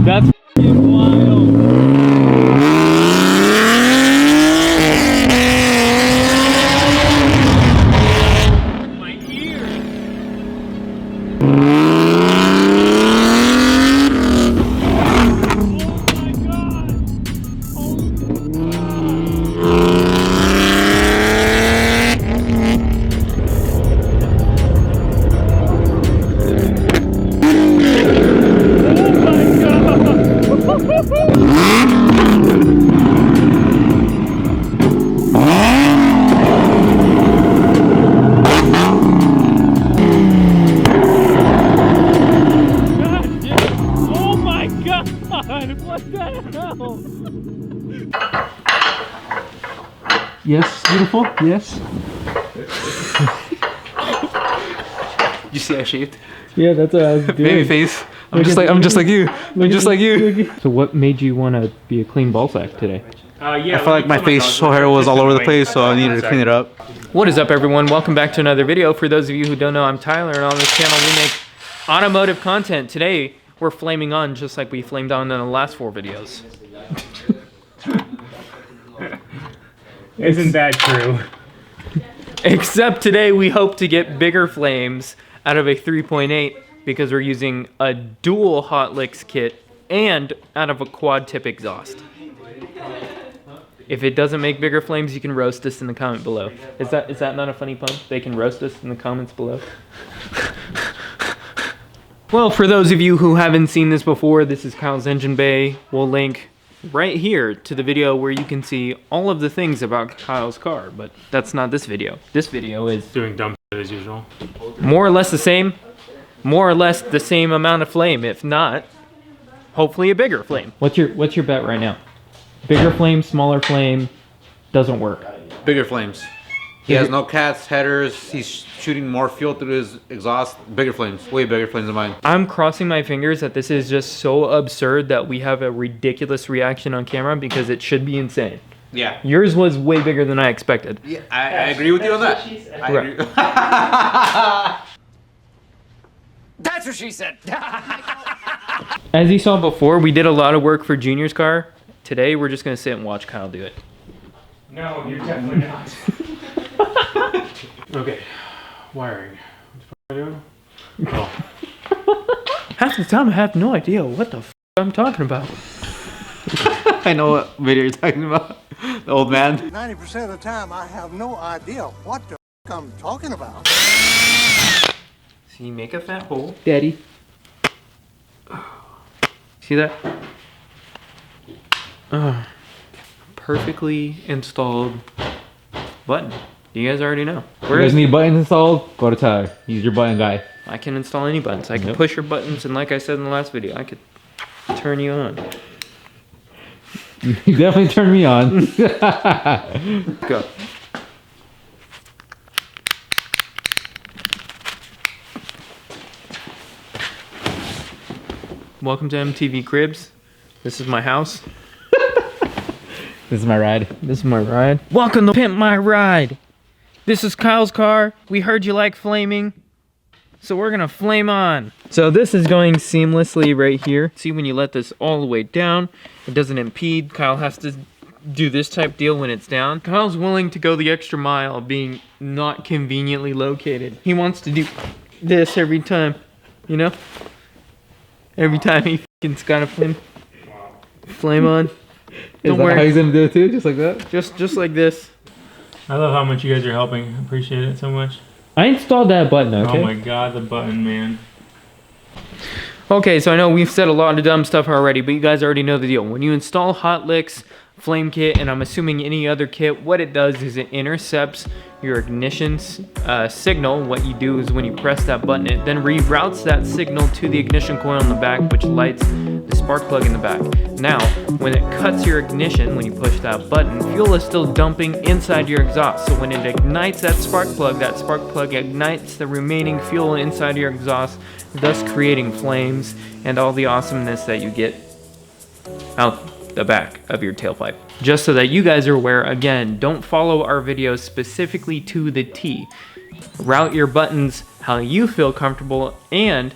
That's f***ing wild. My ears. What the hell? Yes, beautiful. Yes. You see I shaved? Yeah, that's what I was doing. Baby face. I'm just like you. So what made you want to be a clean ball sack today? I felt like my facial hair was all over the place, so I needed to clean it up. What is up, everyone? Welcome back to another video. For those of you who don't know, I'm Tyler, and on this channel we make automotive content. Today we're flaming on just like we flamed on in the last 4 videos. Isn't that true? Except today we hope to get bigger flames out of a 3.8 because we're using a dual hot licks kit and out of a quad tip exhaust. If it doesn't make bigger flames, you can roast us in the comment below. Is that not a funny pun? They can roast us in the comments below. Well, for those of you who haven't seen this before, this is Kyle's engine bay. We'll link right here to the video where you can see all of the things about Kyle's car, but that's not this video. This video is Doing dumb shit as usual. more or less the same amount of flame, if not, hopefully a bigger flame. What's your bet right now? Bigger flame, smaller flame, doesn't work. Bigger flames. He has no cats, headers. He's shooting more fuel through his exhaust. Bigger flames. Way bigger flames than mine. I'm crossing my fingers that this is just so absurd that we have a ridiculous reaction on camera because it should be insane. Yeah. Yours was way bigger than I expected. Yeah, I agree with you on that. I agree. That's what she said. As you saw before, we did a lot of work for Junior's car. Today, we're just gonna sit and watch Kyle do it. No, you're definitely not. Okay, wiring. What the f am I doing? Oh. Half the time, I have no idea what the f I'm talking about. I know what video you're talking about. The old man. 90% of the time, I have no idea what the f I'm talking about. See, make a fat hole. Daddy. See that? Perfectly installed button. You guys already know. You guys need buttons installed? Go to Tyler. He's your button guy. I can install any buttons. I can push your buttons, and like I said in the last video, I could turn you on. You definitely turned me on. Go. Welcome to MTV Cribs. This is my house. This is my ride. This is my ride. Welcome to Pimp My Ride. This is Kyle's car. We heard you like flaming, so we're gonna flame on. So this is going seamlessly right here. See, when you let this all the way down, it doesn't impede. Kyle has to do this type deal when it's down. Kyle's willing to go the extra mile of being not conveniently located. He wants to do this every time, you know? Every time he f***ing's got a flame on. Is that how he's gonna do it too? Just like that? Just like this. I love how much you guys are helping. I appreciate it so much. I installed that button, okay? Oh my god, the button, man. Okay, so I know we've said a lot of dumb stuff already, but you guys already know the deal. When you install Hot Licks Flame Kit, and I'm assuming any other kit, what it does is it intercepts your ignition signal. What you do is when you press that button, it then reroutes that signal to the ignition coil in the back, which lights the spark plug in the back. Now, when it cuts your ignition, when you push that button, fuel is still dumping inside your exhaust. So when it ignites that spark plug ignites the remaining fuel inside your exhaust, thus creating flames and all the awesomeness that you get out the back of your tailpipe. Just so that you guys are aware, again, don't follow our videos specifically to the T. Route your buttons how you feel comfortable, and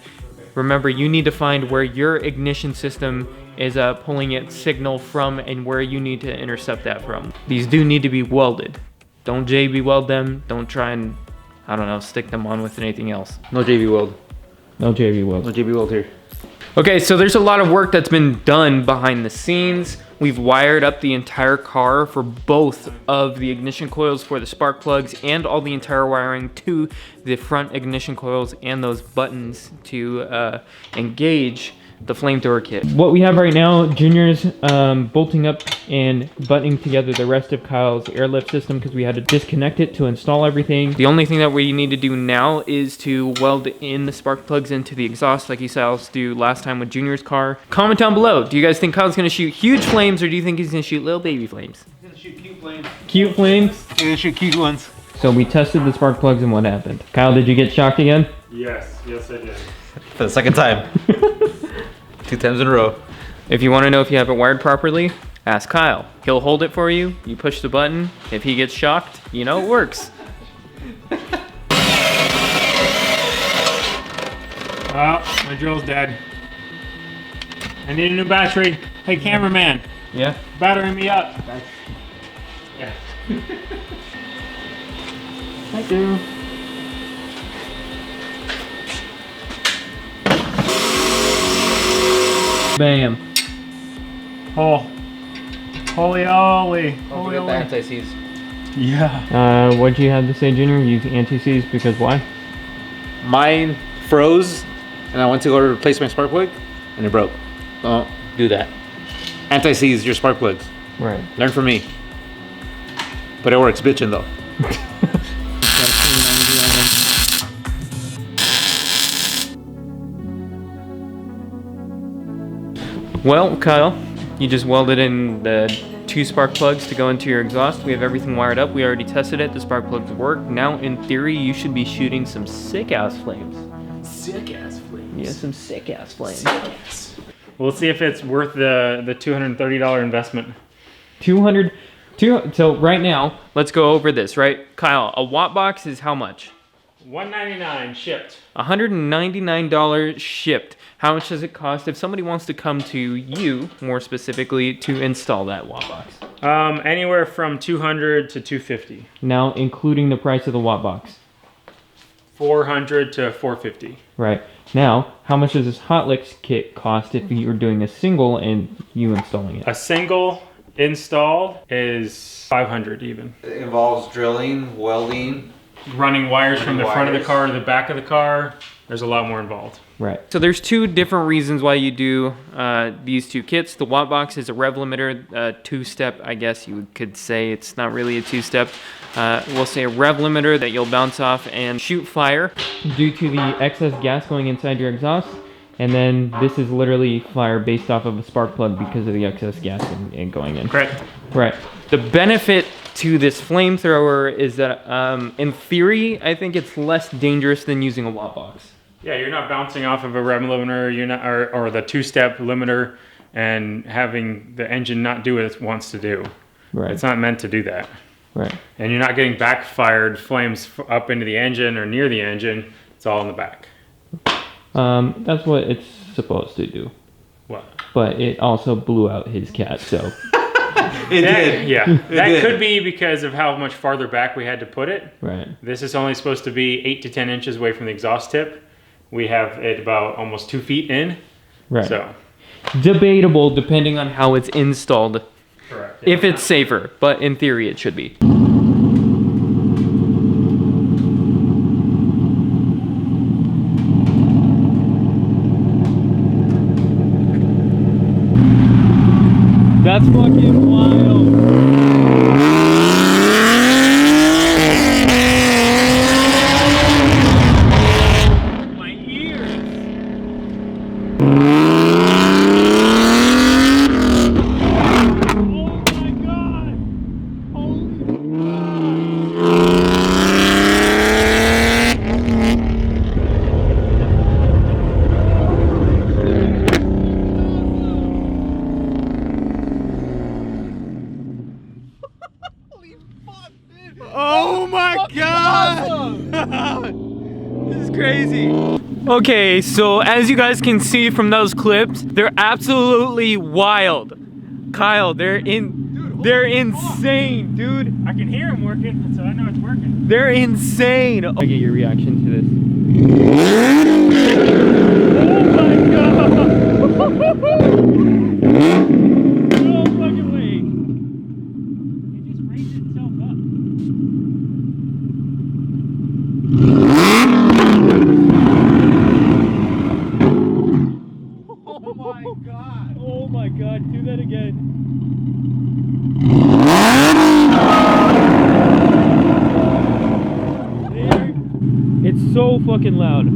remember you need to find where your ignition system is pulling its signal from and where you need to intercept that from. These do need to be welded. Don't JB weld them. Don't try and, I don't know, stick them on with anything else. No JB weld. No JV weld. No JB weld here. Okay, so there's a lot of work that's been done behind the scenes. We've wired up the entire car for both of the ignition coils for the spark plugs and all the entire wiring to the front ignition coils and those buttons to engage the flamethrower kit. What we have right now, Junior's bolting up and buttoning together the rest of Kyle's airlift system because we had to disconnect it to install everything. The only thing that we need to do now is to weld in the spark plugs into the exhaust like you saw us do last time with Junior's car. Comment down below, do you guys think Kyle's gonna shoot huge flames or do you think he's gonna shoot little baby flames? He's gonna shoot cute flames. Cute flames? He's gonna shoot cute ones. So we tested the spark plugs and what happened? Kyle, did you get shocked again? Yes, yes I did. For the second time. 2 times in a row. If you want to know if you have it wired properly, ask Kyle. He'll hold it for you. You push the button. If he gets shocked, you know it works. Oh, my drill's dead. I need a new battery. Hey, cameraman, Yeah? battery me up. Yeah. Thank you. Bam. Oh. Holy holy. Don't Holy forget the holy. anti-seize. Yeah. What'd you have to say, Junior? You anti-seize because why? Mine froze, and I went to go to replace my spark plug, and it broke. Don't do that. Anti-seize your spark plugs. Right. Learn from me. But it works, bitchin' though. Well, Kyle, you just welded in the 2 spark plugs to go into your exhaust. We have everything wired up. We already tested it. The spark plugs work. Now, in theory, you should be shooting some sick-ass flames. Sick-ass flames. Yeah, some sick-ass flames. Sick-ass. We'll see if it's worth the $230 investment. 200. So right now, let's go over this, right? Kyle, a watt box is how much? $199 shipped. $199 shipped. How much does it cost if somebody wants to come to you, more specifically, to install that watt box? Anywhere from $200 to $250. Now, including the price of the watt box. $400 to $450. Right. Now, how much does this Hotlicks kit cost if you were doing a single and you installing it? A single install is $500 even. It involves drilling, welding. Running wires from the front of the Wires. car to the back of the car. There's a lot more involved. Right. So there's 2 different reasons why you do these 2 kits. The watt box is a rev limiter, 2-step, I guess you could say. It's not really a 2-step. We'll say a rev limiter that you'll bounce off and shoot fire due to the excess gas going inside your exhaust. And then this is literally fire based off of a spark plug because of the excess gas and going in. Correct. Right. The benefit to this flamethrower is that, in theory, I think it's less dangerous than using a watt box. Yeah, you're not bouncing off of a rev limiter, you're not, or the 2-step limiter, and having the engine not do what it wants to do. Right. It's not meant to do that. Right. And you're not getting backfired flames up into the engine or near the engine. It's all in the back. That's what it's supposed to do. What? But it also blew out his cat, so. It did. Yeah. That did. could be because of how much farther back we had to put it. Right. This is only supposed to be 8 to 10 inches away from the exhaust tip. We have it about almost 2 feet in. Right. So. Debatable depending on how it's installed. Correct. If it's safer, but in theory it should be. That's fucking wild. My ears. Oh my god. Oh my god! This is crazy. Okay, so as you guys can see from those clips, they're absolutely wild. Kyle, they're insane, dude. I can hear them working, so I know it's working. They're insane. I get your reaction to this. Oh my god! No fucking way. It just raised itself up. Oh my god. Oh my god, do that again. It's so fucking loud.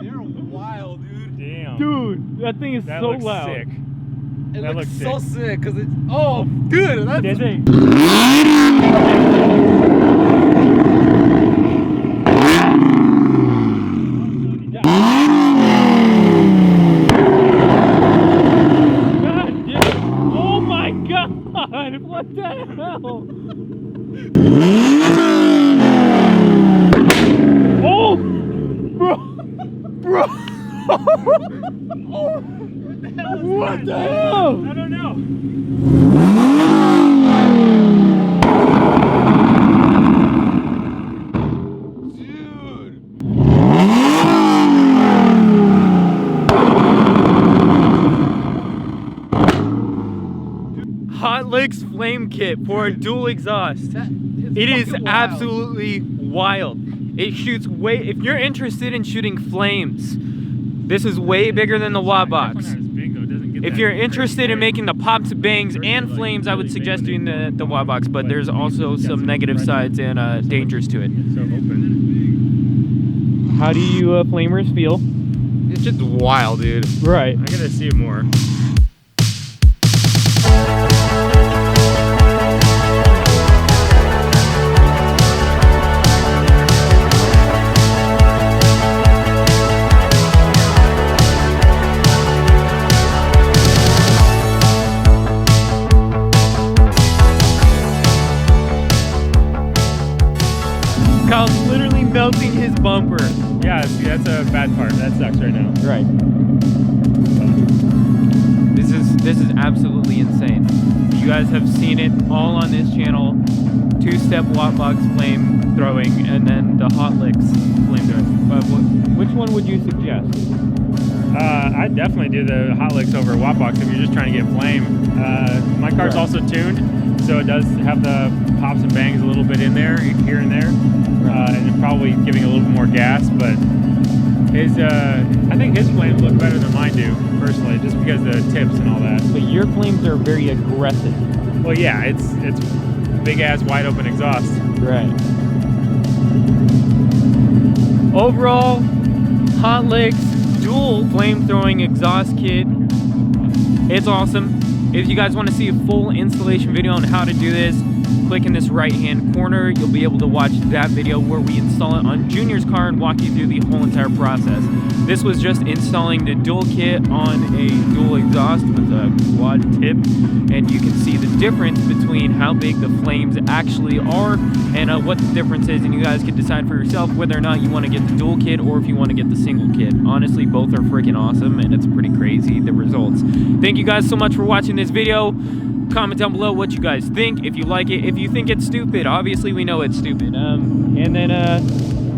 They're wild, dude. Damn. Dude, that thing is That so looks loud. sick. It That looks looks so sick because it's. Oh, dude, that's. Did they? God damn. Oh my god! What the hell? Oh! Bro! Bro! Oh! What the hell? I don't know. Hot Licks flame kit for a dual exhaust. It is absolutely wild. It shoots way. If you're interested in shooting flames, this is way bigger than the wad box. If you're interested in making the pops, bangs, and flames, I would suggest doing the wad box. But there's also some negative sides and dangers to it. So open. How do you flamers feel? It's just wild, dude. Right. I gotta see more. Kyle's literally melting his bumper. Yeah, see, that's a bad part. That sucks right now. Right. This is absolutely insane. You guys have seen it all on this channel. Two-step watt box flame throwing, and then the Hot Licks flame throwing. Which one would you suggest? I'd definitely do the Hot Licks over Wattbox if you're just trying to get flame. My car's also tuned, so it does have the pops and bangs a little bit in there, here and there, and it's probably giving a little bit more gas. But his, I think his flames look better than mine do, personally, just because of the tips and all that. But your flames are very aggressive. Well, yeah, it's big ass wide open exhaust. Right. Overall, Hot Licks dual flame throwing exhaust kit. It's awesome. If you guys want to see a full installation video on how to do this, click in this right hand corner. You'll be able to watch that video where we install it on Junior's car and walk you through the whole entire process. This was just installing the dual kit on a dual exhaust with a quad tip, and you can see the difference between how big the flames actually are and what the difference is, and you guys can decide for yourself whether or not you want to get the dual kit or if you want to get the single kit. Honestly, both are freaking awesome, and it's pretty crazy, the results. Thank you guys so much for watching this video. Comment down below what you guys think, if you like it. If you think it's stupid, obviously we know it's stupid. And then,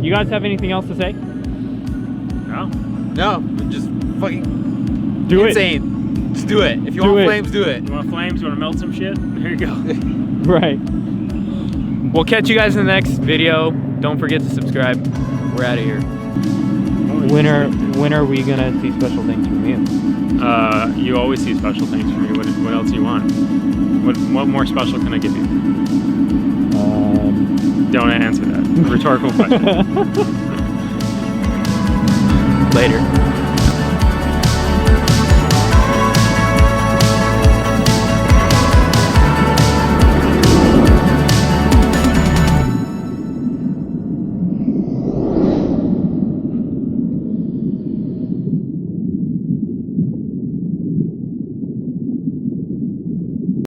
you guys have anything else to say? No? No, just fucking Do insane. Just do it. If you Do want it. flames, do it. You want flames? You want to melt some shit? Here you go. Right. We'll catch you guys in the next video. Don't forget to subscribe. We're out of here. When are we gonna see special things from you? You always see special things from me. What else do you want? What more special can I give you? Don't answer that. Rhetorical question. Later.